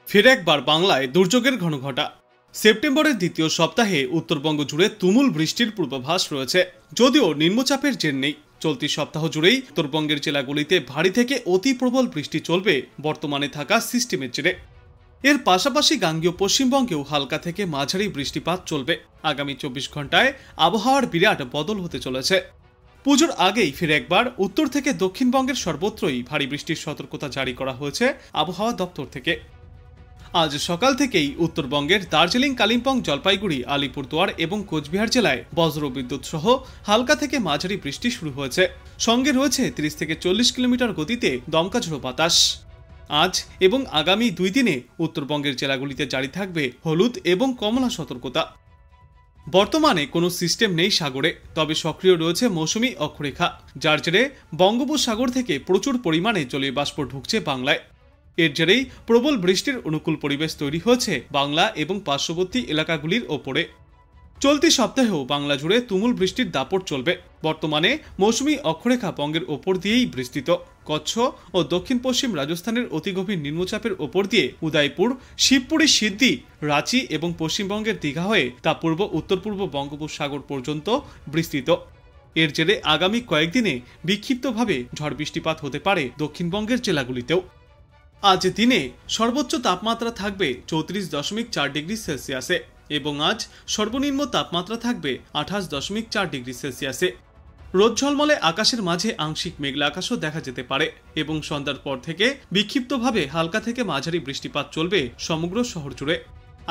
ফের একবার বাংলায় দুর্যোগের ঘনঘটা। সেপ্টেম্বরের দ্বিতীয় সপ্তাহে উত্তরবঙ্গ জুড়ে তুমুল বৃষ্টির পূর্বাভাস রয়েছে। যদিও নিম্নচাপের জের নেই, চলতি সপ্তাহ জুড়েই উত্তরবঙ্গের জেলাগুলিতে ভারী থেকে অতি প্রবল বৃষ্টি চলবে বর্তমানে থাকা সিস্টেমের জেরে। এর পাশাপাশি গাঙ্গেয় পশ্চিমবঙ্গেও হালকা থেকে মাঝারি বৃষ্টিপাত চলবে। আগামী 24 ঘন্টায় আবহাওয়ার বিরাট বদল হতে চলেছে। পুজোর আগেই ফিরে একবার উত্তর থেকে দক্ষিণবঙ্গের সর্বত্রই ভারী বৃষ্টির সতর্কতা জারি করা হয়েছে আবহাওয়া দপ্তর থেকে। আজ সকাল থেকেই উত্তরবঙ্গের দার্জিলিং, কালিম্পং, জলপাইগুড়ি, আলিপুরদুয়ার এবং কোচবিহার জেলায় বজ্রবিদ্যুৎ সহ হালকা থেকে মাঝারি বৃষ্টি শুরু হয়েছে। সঙ্গে রয়েছে 30 থেকে 40 কিলোমিটার গতিতে দমকা ঝোড়ো বাতাস। আজ এবং আগামী 2 দিনে উত্তরবঙ্গের জেলাগুলিতে জারি থাকবে হলুদ এবং কমলা সতর্কতা। বর্তমানে কোনো সিস্টেম নেই সাগরে, তবে সক্রিয় রয়েছে মৌসুমী অক্ষরেখা, যার জেরে বঙ্গোপসাগর থেকে প্রচুর পরিমাণে জলীয় বাষ্প ঢুকছে বাংলায়। এর জেরেই প্রবল বৃষ্টির অনুকূল পরিবেশ তৈরি হয়েছে বাংলা এবং পার্শ্ববর্তী এলাকাগুলির ওপরে। চলতি সপ্তাহেও বাংলা জুড়ে তুমুল বৃষ্টির দাপট চলবে। বর্তমানে মৌসুমী অক্ষরেখা বঙ্গের ওপর দিয়েই বিস্তৃত। কচ্ছ ও দক্ষিণ পশ্চিম রাজস্থানের অতিগভীর নিম্নচাপের ওপর দিয়ে উদয়পুর, শিবপুরি, সিদ্ধি, রাঁচি এবং পশ্চিমবঙ্গের দীঘা হয়ে তা পূর্ব উত্তর পূর্ব বঙ্গোপসাগর পর্যন্ত বিস্তৃত। এর জেরে আগামী কয়েকদিনে বিক্ষিপ্তভাবে ঝড় বৃষ্টিপাত হতে পারে দক্ষিণবঙ্গের জেলাগুলিতেও। আজ দিনে সর্বোচ্চ তাপমাত্রা থাকবে 34.4 ডিগ্রি সেলসিয়াসে এবং আজ সর্বনিম্ন তাপমাত্রা থাকবে 28.4 ডিগ্রি সেলসিয়াসে। রোদ ঝলমলে আকাশের মাঝে আংশিক মেঘলা আকাশও দেখা যেতে পারে এবং সন্ধ্যার পর থেকে বিক্ষিপ্তভাবে হালকা থেকে মাঝারি বৃষ্টিপাত চলবে সমগ্র শহর জুড়ে।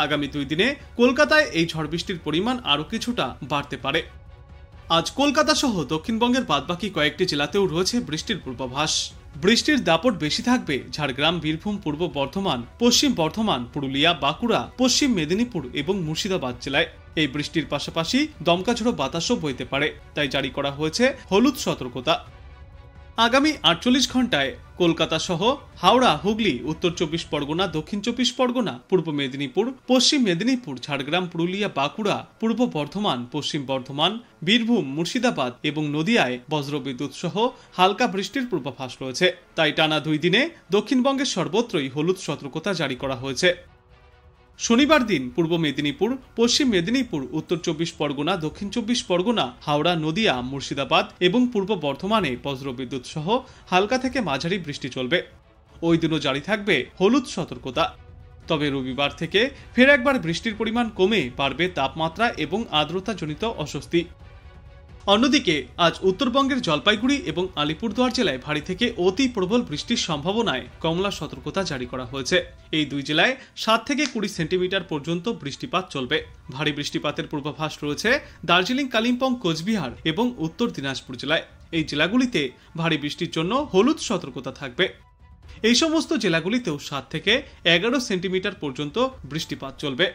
আগামী 2 দিনে কলকাতায় এই ঝড় বৃষ্টির পরিমাণ আরও কিছুটা বাড়তে পারে। আজ কলকাতা সহ দক্ষিণবঙ্গের বাদবাকি কয়েকটি জেলাতেও রয়েছে বৃষ্টির পূর্বাভাস। বৃষ্টির দাপট বেশি থাকবে ঝাড়গ্রাম, বীরভূম, পূর্ব বর্ধমান, পশ্চিম বর্ধমান, পুরুলিয়া, বাঁকুড়া, পশ্চিম মেদিনীপুর এবং মুর্শিদাবাদ জেলায়। এই বৃষ্টির পাশাপাশি দমকা ঝোড়ো বাতাসও বইতে পারে, তাই জারি করা হয়েছে হলুদ সতর্কতা। আগামী 48 ঘন্টায় কলকাতা সহ হাওড়া, হুগলি, উত্তর 24 পরগনা, দক্ষিণ 24 পরগনা, পূর্ব মেদিনীপুর, পশ্চিম মেদিনীপুর, ঝাড়গ্রাম, পুরুলিয়া, বাঁকুড়া, পূর্ব বর্ধমান, পশ্চিম বর্ধমান, বীরভূম, মুর্শিদাবাদ এবং নদিয়ায় বজ্রবিদ্যুৎ সহ হালকা বৃষ্টির পূর্বাভাস রয়েছে। তাই টানা 2 দিনে দক্ষিণবঙ্গের সর্বত্রই হলুদ সতর্কতা জারি করা হয়েছে। শনিবার দিন পূর্ব মেদিনীপুর, পশ্চিম মেদিনীপুর, উত্তর 24 পরগনা, দক্ষিণ 24 পরগনা, হাওড়া, নদিয়া, মুর্শিদাবাদ এবং পূর্ব বর্ধমানে বজ্রবিদ্যুৎ সহ হালকা থেকে মাঝারি বৃষ্টি চলবে। ওই দিনও জারি থাকবে হলুদ সতর্কতা। তবে রবিবার থেকে ফের একবার বৃষ্টির পরিমাণ কমে বাড়বে তাপমাত্রা এবং আর্দ্রতাজনিত অস্বস্তি। অন্যদিকে আজ উত্তরবঙ্গের জলপাইগুড়ি এবং আলিপুরদুয়ার জেলায় ভারী থেকে অতি প্রবল বৃষ্টির সম্ভাবনায় কমলা সতর্কতা জারি করা হয়েছে। এই 2 জেলায় 7 থেকে 20 সেন্টিমিটার পর্যন্ত বৃষ্টিপাত চলবে। ভারী বৃষ্টিপাতের পূর্বাভাস রয়েছে দার্জিলিং, কালিম্পং, কোচবিহার এবং উত্তর দিনাজপুর জেলায়। এই জেলাগুলিতে ভারী বৃষ্টির জন্য হলুদ সতর্কতা থাকবে। এই সমস্ত জেলাগুলিতেও 7 থেকে 11 সেন্টিমিটার পর্যন্ত বৃষ্টিপাত চলবে।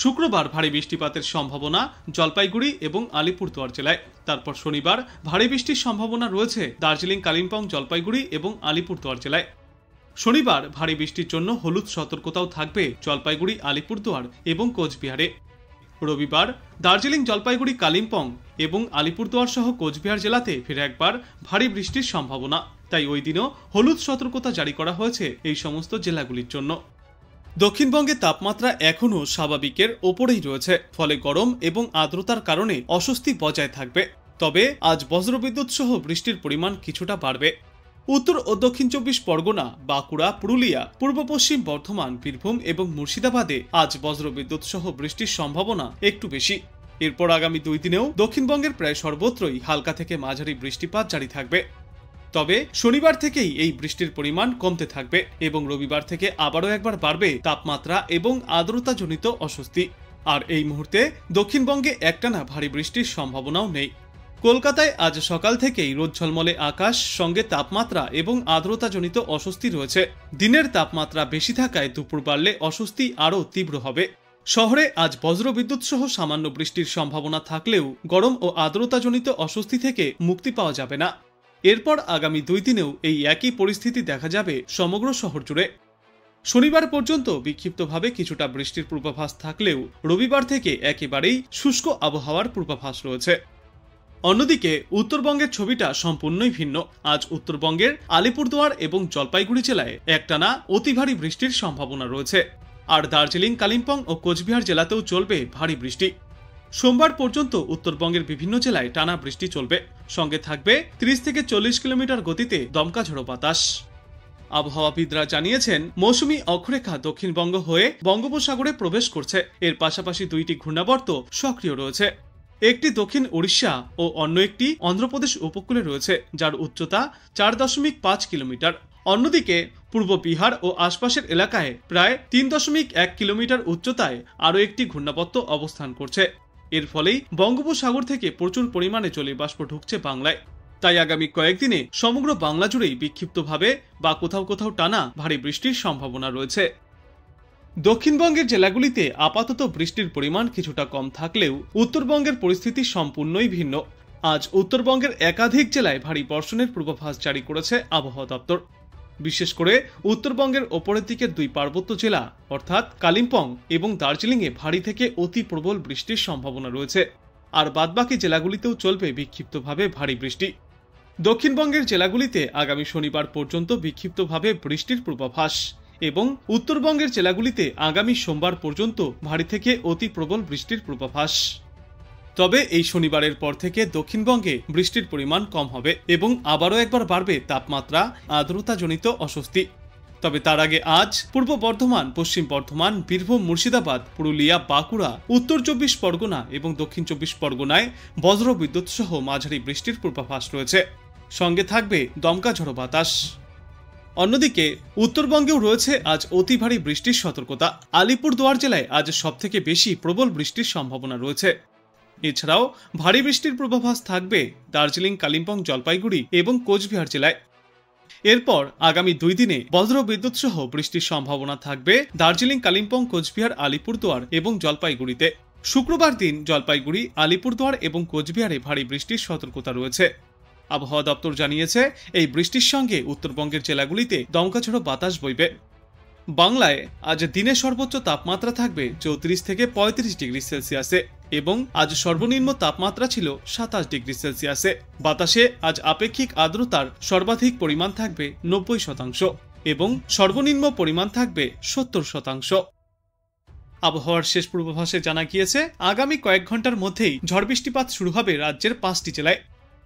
শুক্রবার ভারী বৃষ্টিপাতের সম্ভাবনা জলপাইগুড়ি এবং আলিপুরদুয়ার জেলায়। তারপর শনিবার ভারী বৃষ্টির সম্ভাবনা রয়েছে দার্জিলিং, কালিম্পং, জলপাইগুড়ি এবং আলিপুরদুয়ার জেলায়। শনিবার ভারী বৃষ্টির জন্য হলুদ সতর্কতাও থাকবে জলপাইগুড়ি, আলিপুরদুয়ার এবং কোচবিহারে। রবিবার দার্জিলিং, জলপাইগুড়ি, কালিম্পং এবং আলিপুরদুয়ার সহ কোচবিহার জেলাতে ফিরে একবার ভারী বৃষ্টির সম্ভাবনা, তাই ওই দিনও হলুদ সতর্কতা জারি করা হয়েছে এই সমস্ত জেলাগুলির জন্য। দক্ষিণবঙ্গে তাপমাত্রা এখনও স্বাভাবিকের ওপরেই রয়েছে, ফলে গরম এবং আর্দ্রতার কারণে অস্বস্তি বজায় থাকবে। তবে আজ বজ্রবিদ্যুৎ সহ বৃষ্টির পরিমাণ কিছুটা বাড়বে। উত্তর ও দক্ষিণ 24 পরগনা, বাঁকুড়া, পুরুলিয়া, পূর্ব পশ্চিম বর্ধমান, বীরভূম এবং মুর্শিদাবাদে আজ বজ্রবিদ্যুৎ সহ বৃষ্টির সম্ভাবনা একটু বেশি। এরপর আগামী 2 দিনেও দক্ষিণবঙ্গের প্রায় সর্বত্রই হালকা থেকে মাঝারি বৃষ্টিপাত জারি থাকবে। তবে শনিবার থেকেই এই বৃষ্টির পরিমাণ কমতে থাকবে এবং রবিবার থেকে আবারও একবার বাড়বে তাপমাত্রা এবং আর্দ্রতাজনিত অস্বস্তি। আর এই মুহূর্তে দক্ষিণবঙ্গে একটানা ভারী বৃষ্টির সম্ভাবনাও নেই। কলকাতায় আজ সকাল থেকেই রোদ ঝলমলে আকাশ, সঙ্গে তাপমাত্রা এবং আর্দ্রতাজনিত অস্বস্তি রয়েছে। দিনের তাপমাত্রা বেশি থাকায় দুপুর বাড়লে অস্বস্তি আরও তীব্র হবে। শহরে আজ বজ্রবিদ্যুৎ সহ সামান্য বৃষ্টির সম্ভাবনা থাকলেও গরম ও আর্দ্রতাজনিত অস্বস্তি থেকে মুক্তি পাওয়া যাবে না। এরপর আগামী 2 দিনেও এই একই পরিস্থিতি দেখা যাবে সমগ্র শহর জুড়ে। শনিবার পর্যন্ত বিক্ষিপ্তভাবে কিছুটা বৃষ্টির পূর্বাভাস থাকলেও রবিবার থেকে একেবারেই শুষ্ক আবহাওয়ার পূর্বাভাস রয়েছে। অন্যদিকে উত্তরবঙ্গের ছবিটা সম্পূর্ণই ভিন্ন। আজ উত্তরবঙ্গের আলিপুরদুয়ার এবং জলপাইগুড়ি জেলায় একটানা অতি ভারী বৃষ্টির সম্ভাবনা রয়েছে। আর দার্জিলিং, কালিম্পং ও কোচবিহার জেলাতেও চলবে ভারী বৃষ্টি। সোমবার পর্যন্ত উত্তরবঙ্গের বিভিন্ন জেলায় টানা বৃষ্টি চলবে, সঙ্গে থাকবে 30 থেকে 40 কিলোমিটার গতিতে দমকা ঝোড়ো বাতাস। আবহাওয়াবিদরা জানিয়েছেন, মৌসুমী অক্ষরেখা দক্ষিণবঙ্গ হয়ে বঙ্গোপসাগরে প্রবেশ করছে। এর পাশাপাশি দুইটি ঘূর্ণাবর্ত সক্রিয় রয়েছে। একটি দক্ষিণ উড়িষ্যা ও অন্য একটি অন্ধ্রপ্রদেশ উপকূলে রয়েছে, যার উচ্চতা 4.5 কিলোমিটার। অন্যদিকে পূর্ব বিহার ও আশপাশের এলাকায় প্রায় 3.1 কিলোমিটার উচ্চতায় আরও একটি ঘূর্ণাবর্ত অবস্থান করছে। এর ফলেই বঙ্গোপসাগর থেকে প্রচুর পরিমাণে জলীয়বাষ্প ঢুকছে বাংলায়। তাই আগামী কয়েকদিনে সমগ্র বাংলা জুড়েই বিক্ষিপ্তভাবে বা কোথাও কোথাও টানা ভারী বৃষ্টির সম্ভাবনা রয়েছে। দক্ষিণবঙ্গের জেলাগুলিতে আপাতত বৃষ্টির পরিমাণ কিছুটা কম থাকলেও উত্তরবঙ্গের পরিস্থিতি সম্পূর্ণই ভিন্ন। আজ উত্তরবঙ্গের একাধিক জেলায় ভারী বর্ষণের পূর্বাভাস জারি করেছে আবহাওয়া দপ্তর। বিশেষ করে উত্তরবঙ্গের ওপরের দিকের দুই পার্বত্য জেলা অর্থাৎ কালিম্পং এবং দার্জিলিংয়ে ভারী থেকে অতি প্রবল বৃষ্টির সম্ভাবনা রয়েছে। আর বাদবাকি জেলাগুলিতেও চলবে বিক্ষিপ্তভাবে ভারী বৃষ্টি। দক্ষিণবঙ্গের জেলাগুলিতে আগামী শনিবার পর্যন্ত বিক্ষিপ্তভাবে বৃষ্টির পূর্বাভাস এবং উত্তরবঙ্গের জেলাগুলিতে আগামী সোমবার পর্যন্ত ভারী থেকে অতি প্রবল বৃষ্টির পূর্বাভাস। তবে এই শনিবারের পর থেকে দক্ষিণবঙ্গে বৃষ্টির পরিমাণ কম হবে এবং আবারও একবার বাড়বে তাপমাত্রা, আর্দ্রতাজনিত অস্বস্তি। তবে তার আগে আজ পূর্ব বর্ধমান, পশ্চিম বর্ধমান, বীরভূম, মুর্শিদাবাদ, পুরুলিয়া, বাঁকুড়া, উত্তর 24 পরগনা এবং দক্ষিণ 24 পরগনায় বজ্রবিদ্যুৎ সহ মাঝারি বৃষ্টির পূর্বাভাস রয়েছে। সঙ্গে থাকবে দমকা ঝোড়ো বাতাস। অন্যদিকে উত্তরবঙ্গেও রয়েছে আজ অতি ভারী বৃষ্টির সতর্কতা। আলিপুরদুয়ার জেলায় আজ সবথেকে বেশি প্রবল বৃষ্টির সম্ভাবনা রয়েছে। এছাড়াও ভারী বৃষ্টির পূর্বাভাস থাকবে দার্জিলিং, কালিম্পং, জলপাইগুড়ি এবং কোচবিহার জেলায়। এরপর আগামী 2 দিনে বজ্রবিদ্যুৎ সহ বৃষ্টির সম্ভাবনা থাকবে দার্জিলিং, কালিম্পং, কোচবিহার, আলিপুরদুয়ার এবং জলপাইগুড়িতে। শুক্রবার দিন জলপাইগুড়ি, আলিপুরদুয়ার এবং কোচবিহারে ভারী বৃষ্টির সতর্কতা রয়েছে। আবহাওয়া দপ্তর জানিয়েছে, এই বৃষ্টির সঙ্গে উত্তরবঙ্গের জেলাগুলিতে দমকা ঝোড়ো বাতাস বইবে। বাংলায় আজ দিনের সর্বোচ্চ তাপমাত্রা থাকবে 34 থেকে 35 ডিগ্রি সেলসিয়াসে এবং আজ সর্বনিম্ন তাপমাত্রা ছিল 27 ডিগ্রি সেলসিয়াসে। বাতাসে আজ আপেক্ষিক আর্দ্রতার সর্বাধিক পরিমাণ থাকবে 90% এবং সর্বনিম্ন পরিমাণ থাকবে 70%। আবহাওয়ার শেষ পূর্বাভাসে জানা গিয়েছে, আগামী কয়েক ঘন্টার মধ্যেই ঝড় বৃষ্টিপাত শুরু হবে রাজ্যের 5টি জেলায়।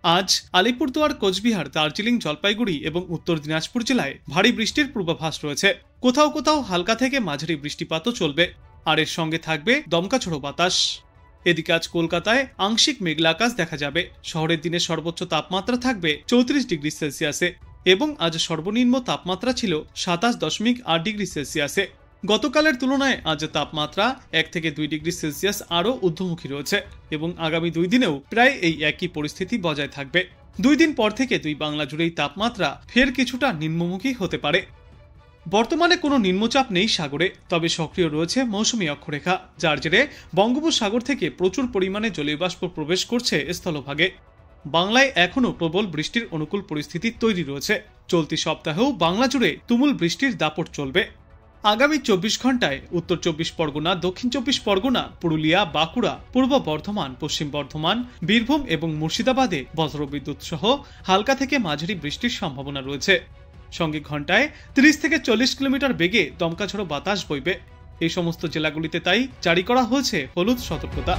আজ আলিপুরদুয়ার, কোচবিহার, দার্জিলিং, জলপাইগুড়ি এবং উত্তর দিনাজপুর জেলায় ভারী বৃষ্টির পূর্বাভাস রয়েছে। কোথাও কোথাও হালকা থেকে মাঝারি বৃষ্টিপাতও চলবে, আর এর সঙ্গে থাকবে দমকা ঝোড়ো বাতাস। এদিকে আজ কলকাতায় আংশিক মেঘলা আকাশ দেখা যাবে। শহরের দিনে সর্বোচ্চ তাপমাত্রা থাকবে 34 ডিগ্রি সেলসিয়াসে এবং আজ সর্বনিম্ন তাপমাত্রা ছিল 27.8 ডিগ্রি সেলসিয়াসে। গতকালের তুলনায় আজ তাপমাত্রা 1 থেকে 2 ডিগ্রি সেলসিয়াস আরও ঊর্ধ্বমুখী রয়েছে এবং আগামী 2 দিনেও প্রায় এই একই পরিস্থিতি বজায় থাকবে। 2 দিন পর থেকে দুই বাংলা জুড়েই তাপমাত্রা ফের কিছুটা নিম্নমুখী হতে পারে। বর্তমানে কোনো নিম্নচাপ নেই সাগরে, তবে সক্রিয় রয়েছে মৌসুমী অক্ষরেখা, যার জেরে বঙ্গোপসাগর থেকে প্রচুর পরিমাণে জলীয়বাষ্প প্রবেশ করছে স্থলভাগে। বাংলায় এখনও প্রবল বৃষ্টির অনুকূল পরিস্থিতি তৈরি রয়েছে। চলতি সপ্তাহেও বাংলা জুড়ে তুমুল বৃষ্টির দাপট চলবে। আগামী 24 ঘন্টায় উত্তর 24 পরগনা, দক্ষিণ 24 পরগনা, পুরুলিয়া, বাঁকুড়া, পূর্ব বর্ধমান, পশ্চিম বর্ধমান, বীরভূম এবং মুর্শিদাবাদে বজ্রবিদ্যুৎ সহ হালকা থেকে মাঝারি বৃষ্টির সম্ভাবনা রয়েছে। সঙ্গে ঘন্টায় 30 থেকে 40 কিলোমিটার বেগে দমকা ঝোড়ো বাতাস বইবে। এই সমস্ত জেলাগুলিতে তাই জারি করা হয়েছে হলুদ সতর্কতা।